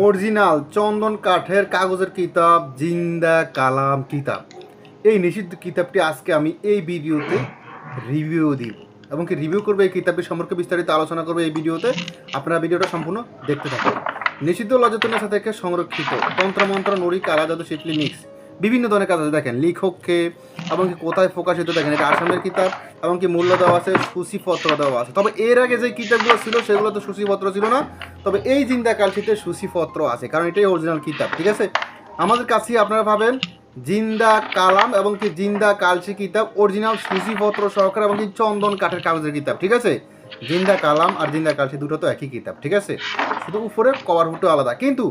Original চন্দন কাঠের কাগজের কিতাব জিন্দা কালাম কিতাব। এই নিষিদ্ধ কিতাবটি আজকে আমি এই ভিডিওতে রিভিউ দিব এবং কি রিভিউ করবে এই কিতাবটি সম্পর্কে বিস্তারিত আলোচনা করবে এই ভিডিওতে। আপনারা ভিডিওটা সম্পূর্ণ দেখতে থাকুন। নিষিদ্ধ লজ্জাতুন্নেসা থেকে সংরক্ষিত তন্ত্রমন্ত্র নড়ি কালা জাদু শিকলি মিক্স বিভিন্ন ধরনের কাজ আছে। দেখেন লেখককে এবং কি কোথায় প্রকাশিত, দেখেন এটা আসামের কিতাব এবং কি মূল্য দেওয়া আছে, সূচিপত্র দেওয়া আছে। তবে এর আগে যে কিতাবগুলো ছিল সেগুলো তো সূচিপত্র ছিল না, তবে এই জিন্দা কালশিতে সূচিপত্র আছে, কারণ এটাই অরিজিনাল কিতাব। ঠিক আছে, আমাদের কাছে আপনারা ভাবেন জিন্দা কালাম এবং কি জিন্দা কালসি কিতাব অরিজিনাল সূচিপত্র সহকারে এবং কি চন্দন কাঠের কাগজের কিতাব। ঠিক আছে, জিন্দা কালাম আর জিন্দা কালসি দুটো তো একই কিতাব। ঠিক আছে, শুধু উপরে কভার ফুটো আলাদা, কিন্তু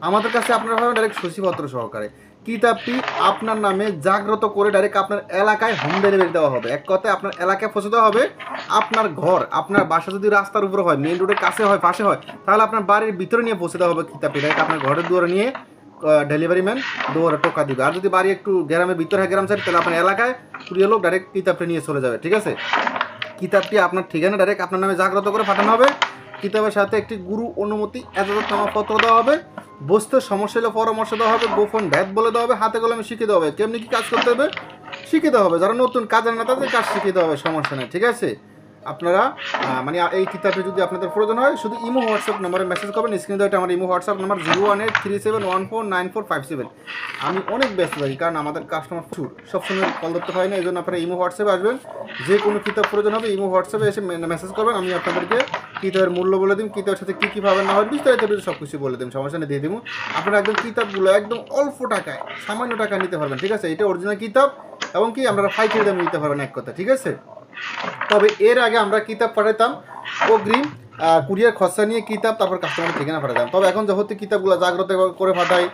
আমাদের কাছে আপনারা ভাবেন ডাইরেক্ট সূচিপত্র সহকারে। কিতাবটি আপনার নামে জাগ্রত করে ডাইরেক্ট আপনার এলাকায় হোম ডেলিভারি দেওয়া হবে। এক কথায় আপনার এলাকায় পৌঁছে দেওয়া হবে। আপনার ঘর, আপনার বাসা যদি রাস্তার উপরে হয়, মেইন রোডের কাছে হয়, পাশে হয়, তাহলে আপনার বাড়ির ভিতরে নিয়ে পৌঁছে দেওয়া হবে কিতাবটি। ডাইরেক্ট আপনার ঘরের দুয়ারে নিয়ে ডেলিভারি ম্যান দুয়ারে টোকা দিবে। আর যদি বাড়ি একটু গ্রামের ভিতরে হয়, গ্রাম সাইড, তাহলে আপনার এলাকায় কুড়িয়ে লোক ডাইরেক্ট কিতাবটা নিয়ে চলে যাবে। ঠিক আছে, কিতাবটি আপনার ঠিকানা ডাইরেক্ট আপনার নামে জাগ্রত করে পাঠানো হবে। কিতাবের সাথে একটি গুরু অনুমতি এজাজতনামাপত্র দেওয়া হবে। বসতে সমস্যা হলে পরামর্শ দেওয়া হবে। গোপন ভেদ বলে দেওয়া হবে। হাতে কলমে শিখিয়ে দেওয়া হবে কেমনি কী কাজ করতে হবে, শিখিয়ে দেওয়া হবে। যারা নতুন কাজের না তাদের কাজ শিখিয়ে দেওয়া হবে, সমস্যা নেই। ঠিক আছে, আপনারা মানে এই কিতাবটি যদি আপনাদের প্রয়োজন হয় শুধু ইমো হোয়াটসঅ্যাপ নাম্বারে মেসেজ করবেন। স্ক্রিনে দেওয়া আমার ইমো হোয়াটসঅ্যাপ নাম্বার 01837149457। আমি অনেক ব্যস্ত থাকি, কারণ আমাদের কাস্টমার প্রচুর, সবসময় কল ধরতে হয় না, এই জন্য আপনারা ইমো হোয়াটসঅ্যাপে আসবেন। যে কোনো কিতাব প্রয়োজন হবে ইমো হোয়াটসঅ্যাপে এসে মেসেজ করবেন। আমি আপনাদেরকে কিতাবের মূল্য বলে দিন, কিতাবের সাথে কী কী পাবেন না হয় বিস্তারিত সব কিছু বলে দিন, সমস্যা নেই, দিয়ে দিব। আপনারা একদম কিতাবগুলো একদম অল্প টাকায়, সামান্য টাকা নিতে পারবেন। ঠিক আছে, এটা অরিজিনাল কিতাব এবং কি আপনারা পাইকারি দামে নিতে পারবেন এক কথা। ঠিক আছে, তবে এর আগে আমরা কিতাব পাঠাতাম অগ্রিম কুরিয়ার খরচা নিয়ে কিতাব, তারপর কাস্টমারের ঠিকানা পাঠাতাম। তবে এখন যেহেতু কিতাবগুলো জাগ্রত করে পাঠাই,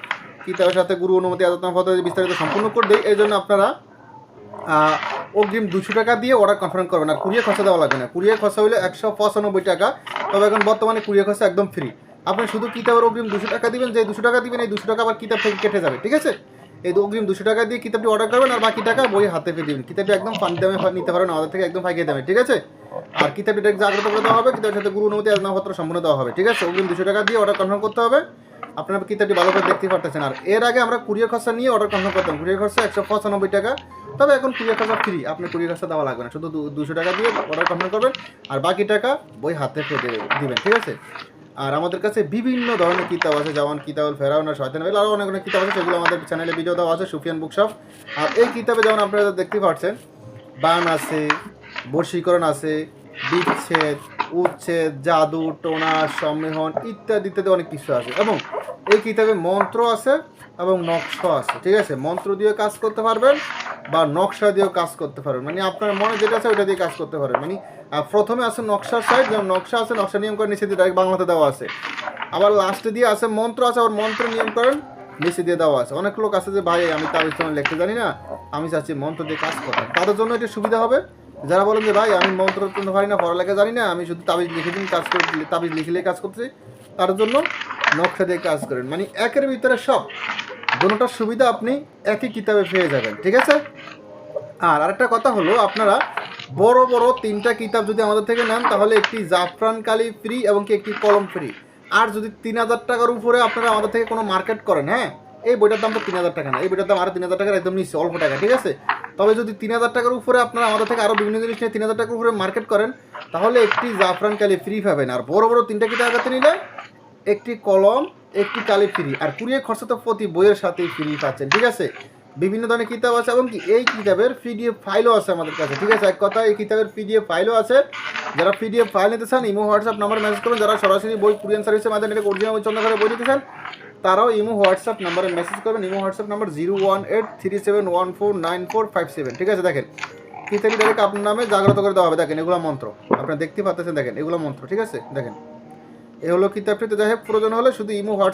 কিতাবের সাথে গুরু অনুমতি এজাজতনামা বিস্তারিত সম্পূর্ণ করে দেয়, এই জন্য আপনারা অগ্রিম 200 টাকা দিয়ে অর্ডার কনফার্ম করবেন। আর কুরিয়ার খরচা দেওয়া লাগবে না। কুরিয়ার খরচা হলে 195 টাকা। তবে এখন বর্তমানে কুরিয়ার খরচা একদম ফ্রি। আপনি শুধু কিতাবের অগ্রিম 200 টাকা দিবেন, যে 200 টাকা দিবেন এই 200 টাকা আবার কিতাব থেকে কেটে যাবে। ঠিক আছে, এই অগ্রিম 200 টাকা দিয়ে কিতাবটি অর্ডার করবেন, আর বাকি টাকা বই হাতে পেয়ে দেবেন। কিতাবটি একদম ফানি দামে নিতে পারেন আমাদের থেকে, একদম ফাইকে দামে। ঠিক আছে, আর কিতাবটি জাগ্রত করে দেওয়া হবে, কিতাবের সাথে গুরু অনুমতি এজাজতনামাপত্র সম্পূর্ণ দেওয়া হবে। ঠিক আছে, অগ্রিম 200 টাকা দিয়ে অর্ডার কনফার্ম করতে হবে। আপনারা কিতাবটি ভালো করে দেখতে পারতেছেন। আর এর আগে আমরা কুরিয়ার খরচা নিয়ে অর্ডার কনফার্ম করতাম, কুরিয়ার খরচা 195 টাকা। তবে এখন কুরিয়ার খরচা ফ্রি, আপনি কুরিয়ার খরচা দেওয়া লাগবে না, শুধু 200 টাকা দিয়ে অর্ডার কনফার্ম করবেন, আর বাকি টাকা বই হাতে পেয়ে দিবেন। ঠিক আছে, আর আমাদের কাছে বিভিন্ন ধরনের কিতাব আছে, যেমন কিতাবুল ফেরাউন আর শয়তান বেল, আরও অনেক অনেক কিতাব আছে, সেগুলো আমাদের চ্যানেলে ভিডিও দেওয়া আছে, সুফিয়ান বুকশপ। আর এই কিতাবে যেমন আপনারা দেখতে পাচ্ছেন বান আছে, বশীকরণ আছে, বিচ্ছেদ, উচ্ছেদ, জাদু, টোনা, সম্মেলন ইত্যাদি ইত্যাদি অনেক কিছু আছে। এবং এই কিতাবে মন্ত্র আছে এবং নকশা আছে। ঠিক আছে, মন্ত্র দিয়ে কাজ করতে পারবেন বা নকশা দিয়েও কাজ করতে পারবেন, মানে আপনার মনে যেটা আছে ওইটা দিয়ে কাজ করতে পারবেন। মানে প্রথমে আছে নকশার সাইড, যেমন নকশা আছে, নকশা নিয়ম করে নিচে দিয়ে ডাইরেক্ট বাংলাতে দেওয়া আছে। আবার লাস্টে দিয়ে আছে মন্ত্র আছে, আবার মন্ত্র নিয়ম করেন নিচে দিয়ে দেওয়া আছে। অনেক লোক আছে যে ভাই আমি তাবিজ লিখতে জানি না, আমি চাচ্ছি মন্ত্র দিয়ে কাজ করতাম, তাদের জন্য এটা সুবিধা হবে। যারা বলেন যে ভাই আমি মন্ত্র করতে পারি না, পড়ালেখা জানি না, আমি শুধু তাবিজ লিখে দিন কাজ করে, তাবিজ লিখলে কাজ করতেছি, তার জন্য নকশা দিয়ে কাজ করেন। মানে একের ভিতরে সব, দুটোটার সুবিধা আপনি একই কিতাবে পেয়ে যাবেন। ঠিক আছে, আর আরেকটা কথা হলো, আপনারা বড় বড় 3টা কিতাব যদি আমাদের থেকে নেন, তাহলে একটি জাফরান কালি ফ্রি এবং কি একটি কলম ফ্রি। আর যদি 3000 টাকার উপরে আপনারা আমাদের থেকে কোনো মার্কেট করেন, হ্যাঁ এই বইটার দাম তো 3000 টাকা না, এই বইটার দাম আরও 3000 টাকার একদম নিচ্ছে, অল্প টাকা। ঠিক আছে, তবে যদি 3000 টাকার উপরে আপনারা আমাদের থেকে আরও বিভিন্ন জিনিস নিয়ে 3000 টাকার উপরে মার্কেট করেন, তাহলে একটি জাফরান কালি ফ্রি পাবেন। আর বড় বড় 3টা কিতাব হাতে নিলে একটি কলম, একটি কালি ফ্রি, আর কুরিয়ার খরচা তো প্রতি বইয়ের সাথেই ফ্রি পাচ্ছেন। ঠিক আছে, বিভিন্ন ধরনের কিতাব আছে এবং কি এই কিতাবের পিডিএফ ফাইলও আছে আমাদের কাছে। ঠিক আছে, এক কথা এই কিতাবের পিডিএফ ফাইলও আছে। যারা পিডিএফ ফাইল নিতে চান ইমো হোয়াটসঅ্যাপ নাম্বারে মেসেজ করবেন। যারা সরাসরি বই কুরিয়ার সার্ভিসের মাধ্যমে অরিজিনাল বই চন্দ্র করে বই নিতে চান, তারাও ইমো হোয়াটসঅ্যাপ নাম্বারে মেসেজ করবেন। Imo WhatsApp number 01837149497। ঠিক আছে, দেখেন কিতাবটি ডাইরেক্ট আপনার নামে জাগ্রত করে দেওয়া হবে। দেখেন এগুলো মন্ত্র, আপনারা দেখতে পাচ্ছেন, দেখেন এগুলো মন্ত্র। ঠিক আছে, দেখেন এ হলো কিতাবটি। তো যাই হোক, প্রয়োজন হলে শুধু ইমো হোয়াটসঅ্যাপ